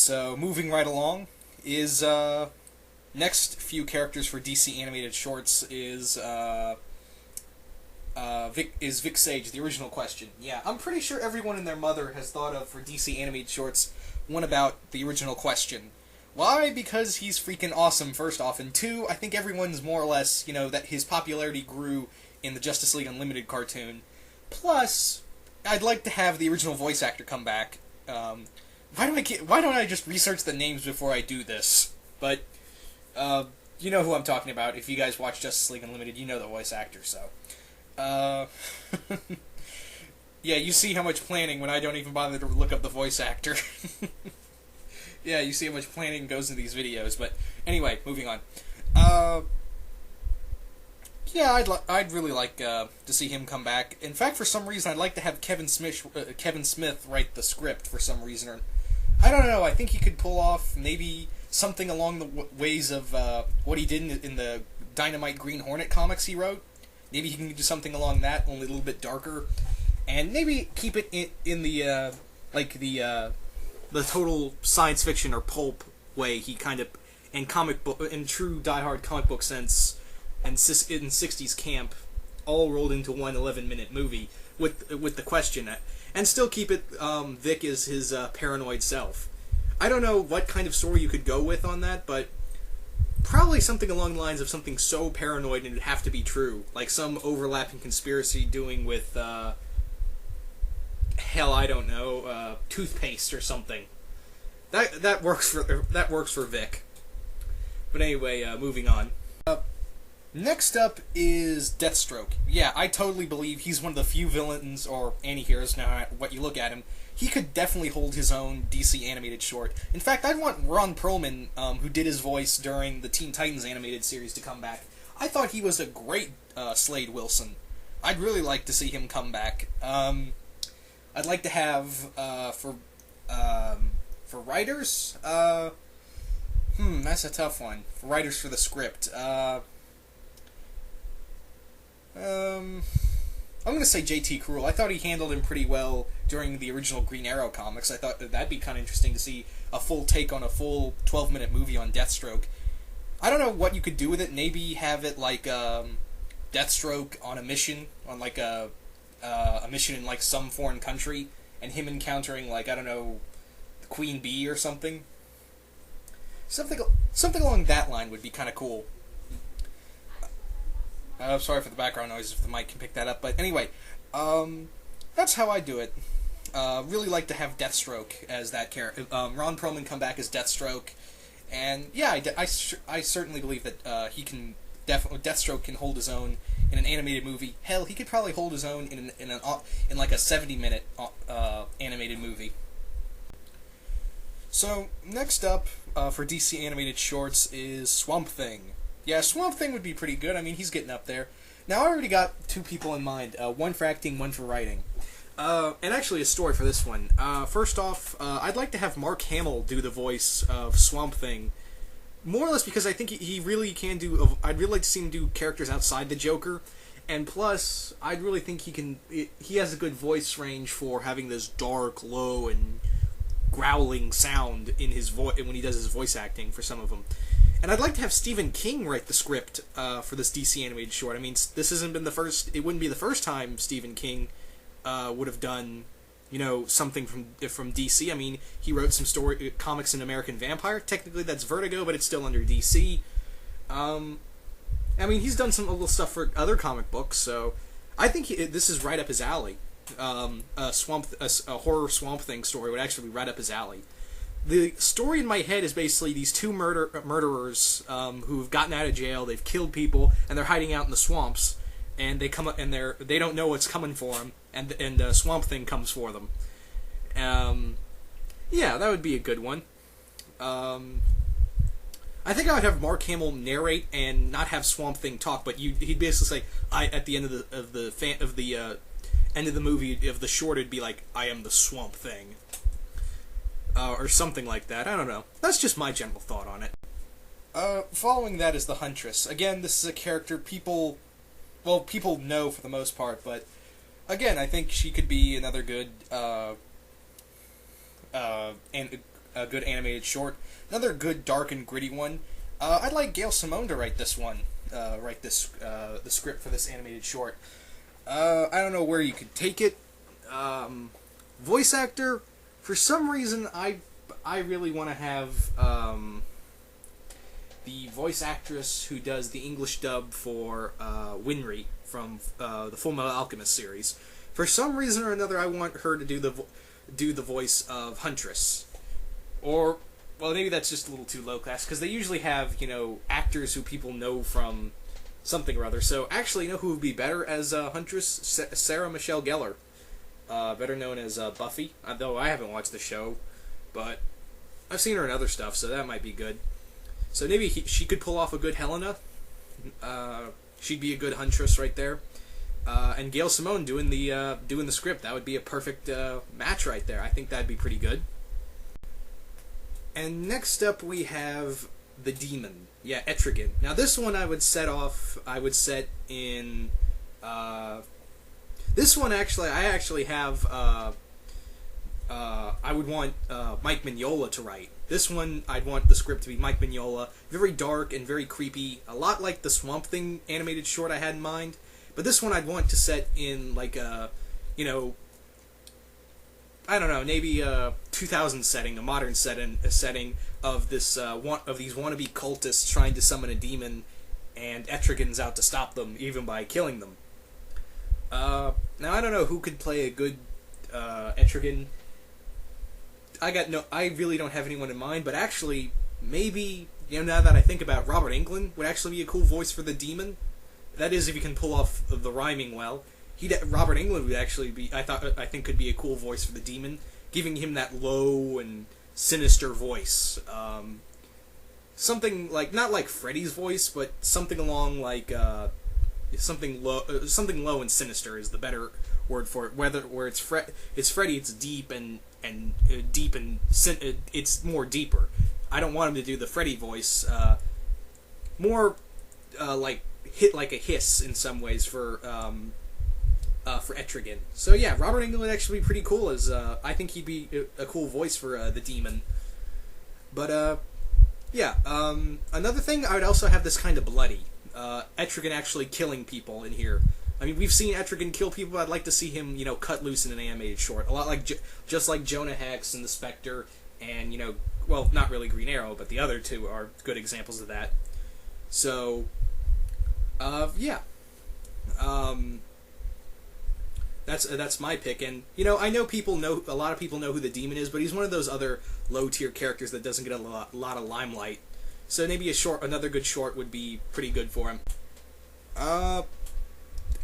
So moving right along is next few characters for DC animated shorts is Vic Sage, the original question. Yeah, I'm pretty sure everyone and their mother has thought of for DC animated shorts one about the original question. Why? Because he's freaking awesome, first off, and two, I think everyone's more or less, that his popularity grew in the Justice League Unlimited cartoon. Plus, I'd like to have the original voice actor come back. Why don't I just research the names before I do this? But, you know who I'm talking about. If you guys watch Justice League Unlimited, you know the voice actor, so. Yeah, you see how much planning when I don't even bother to look up the voice actor. Yeah, you see how much planning goes into these videos, but anyway, moving on. Yeah, I'd really like to see him come back. In fact, for some reason, I'd like to have Kevin Smith write the script for some reason. Or, I don't know. I think he could pull off maybe something along the ways of what he did in the Dynamite Green Hornet comics he wrote. Maybe he can do something along that, only a little bit darker, and maybe keep it in the the total science fiction or pulp way he kind of in true diehard comic book sense and in 60s camp all rolled into one 11-minute movie with the question, and still keep it Vic is his paranoid self. I don't know what kind of story you could go with on that, but probably something along the lines of something so paranoid and it'd have to be true, like some overlapping conspiracy doing with hell, I don't know, toothpaste or something. That works for Vic. But anyway, moving on. Next up is Deathstroke. Yeah, I totally believe he's one of the few villains or anti-heroes, now what you look at him. He could definitely hold his own DC animated short. In fact, I'd want Ron Perlman, who did his voice during the Teen Titans animated series, to come back. I thought he was a great Slade Wilson. I'd really like to see him come back. I'd like to have for writers. That's a tough one. For writers for the script. I'm going to say J.T. Cruel. I thought he handled him pretty well during the original Green Arrow comics. I thought that'd be kind of interesting to see a full take on a full 12-minute movie on Deathstroke. I don't know what you could do with it. Maybe have it like Deathstroke on a mission, on like a mission in like some foreign country, and him encountering like, I don't know, Queen Bee or something. Something along that line would be kind of cool. Sorry for the background noise if the mic can pick that up, but anyway, that's how I do it. Really like to have Deathstroke as that character. Ron Perlman come back as Deathstroke, and yeah, I certainly believe that Deathstroke can hold his own in an animated movie. Hell, he could probably hold his own in like a 70-minute animated movie. So next up for DC animated shorts is Swamp Thing. Yeah, Swamp Thing would be pretty good. I mean, he's getting up there. Now, I already got two people in mind. One for acting, one for writing. And actually a story for this one. First off, I'd like to have Mark Hamill do the voice of Swamp Thing. More or less because I think he really can do... I'd really like to see him do characters outside the Joker. And plus, I'd really think he has a good voice range for having this dark, low, and growling sound in his voice when he does his voice acting for some of them. And I'd like to have Stephen King write the script for this DC animated short. I mean, this hasn't been the first... It wouldn't be the first time Stephen King would have done, something from DC. I mean, he wrote some comics in American Vampire. Technically, that's Vertigo, but it's still under DC. I mean, he's done some little stuff for other comic books, so I think this is right up his alley. A horror Swamp Thing story would actually be right up his alley. The story in my head is basically these two murderers who've gotten out of jail, they've killed people, and they're hiding out in the swamps, and they come up and they don't know what's coming for them, and Swamp Thing comes for them. Yeah, that would be a good one. I think I would have Mark Hamill narrate and not have Swamp Thing talk, but he'd basically say, at the end of the end of the movie of the short, it'd be like, I am the Swamp Thing. Or something like that. I don't know. That's just my general thought on it. Following that is the Huntress. Again, this is a character people know for the most part, but again, I think she could be another good a good animated short. Another good dark and gritty one. I'd like Gail Simone to write this one. Write this the script for this animated short. I don't know where you could take it. Voice actor. For some reason, I really want to have the voice actress who does the English dub for Winry from the Full Metal Alchemist series. For some reason or another, I want her to do the voice of Huntress. Or, well, maybe that's just a little too low class, because they usually have, actors who people know from something or other. So, actually, you know who would be better as Huntress? Sarah Michelle Gellar. Better known as Buffy. Though I haven't watched the show, but I've seen her in other stuff, so that might be good. So maybe she could pull off a good Helena. She'd be a good Huntress right there. And Gail Simone doing the script. That would be a perfect match right there. I think that'd be pretty good. And next up we have the Demon. Yeah, Etrigan. Now this one I would set in... this one actually, I would want Mike Mignola to write. This one, I'd want the script to be Mike Mignola. Very dark and very creepy. A lot like the Swamp Thing animated short I had in mind. But this one I'd want to set in, like, I don't know, maybe a 2000 setting, a modern setting of this of these wannabe cultists trying to summon a demon, and Etrigan's out to stop them, even by killing them. Now, I don't know who could play a good Etrigan. I really don't have anyone in mind, but actually, maybe, now that I think about it, Robert Englund would actually be a cool voice for the demon. That is, if you can pull off the rhyming well. Robert Englund would actually be, I think could be a cool voice for the demon, giving him that low and sinister voice. Something like, not like Freddy's voice, but something along like, something low and sinister is the better word for it. Where it's Freddy, it's deep and it's more deeper. I don't want him to do the Freddy voice. More like hit like a hiss in some ways for Etrigan. So yeah, Robert Englund would actually be pretty cool as I think he'd be a cool voice for the demon. But yeah, another thing, I would also have this kind of bloody. Etrigan actually killing people in here. I mean, we've seen Etrigan kill people. I'd like to see him, cut loose in an animated short. A lot like, just like Jonah Hex and the Spectre, and, well, not really Green Arrow, but the other two are good examples of that. So, yeah. That's my pick, and, I know a lot of people know who the Demon is, but he's one of those other low-tier characters that doesn't get a lot of limelight. So maybe another good short would be pretty good for him.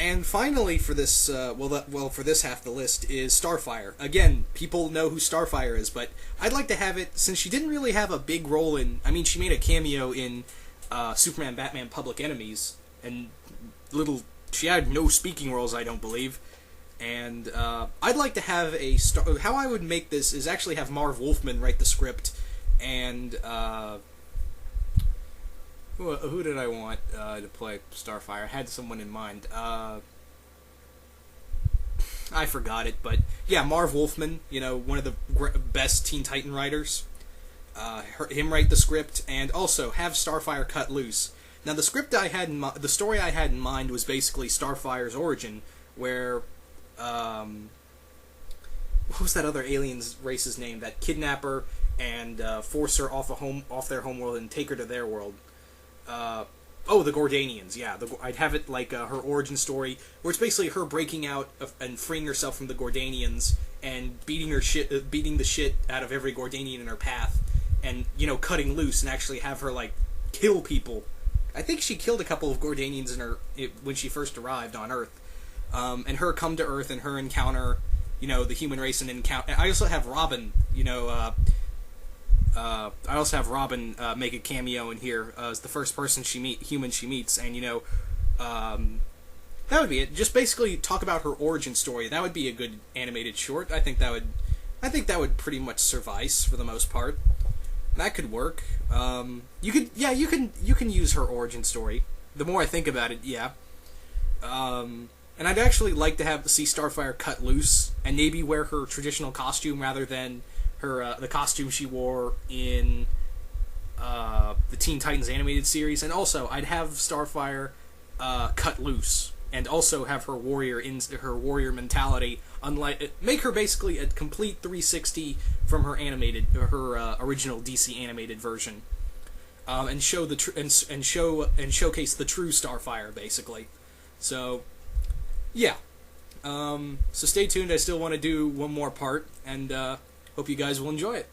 And finally for this, for this half of the list is Starfire. Again, people know who Starfire is, but I'd like to have it, since she didn't really have a big role in, she made a cameo in Superman, Batman, Public Enemies, and she had no speaking roles, I don't believe. And I'd like to have how I would make this is actually have Marv Wolfman write the script, and who did I want to play Starfire? I had someone in mind. I forgot it, but yeah, Marv Wolfman, one of the best Teen Titan writers. Him write the script, and also have Starfire cut loose. Now, the story I had in mind was basically Starfire's origin, where what was that other alien's race's name? That kidnap her and force her off their homeworld and take her to their world. The Gordanians. Yeah, I'd have it like her origin story, where it's basically her breaking out and freeing herself from the Gordanians and beating the shit out of every Gordanian in her path, and cutting loose and actually have her like kill people. I think she killed a couple of Gordanians when she first arrived on Earth. And her come to Earth and her encounter, the human race and encounter. I also have Robin, make a cameo in here as the first person human she meets, and that would be it. Just basically talk about her origin story. That would be a good animated short. I think that would pretty much suffice for the most part. That could work. You can use her origin story. The more I think about it, yeah. And I'd actually like to see Starfire cut loose and maybe wear her traditional costume rather than her the costume she wore in the Teen Titans animated series, and also I'd have Starfire cut loose, and also have her warrior mentality. Make her basically a complete 360 from her original DC animated version, and show and showcase the true Starfire basically. So, yeah. So stay tuned. I still want to do one more part, and hope you guys will enjoy it.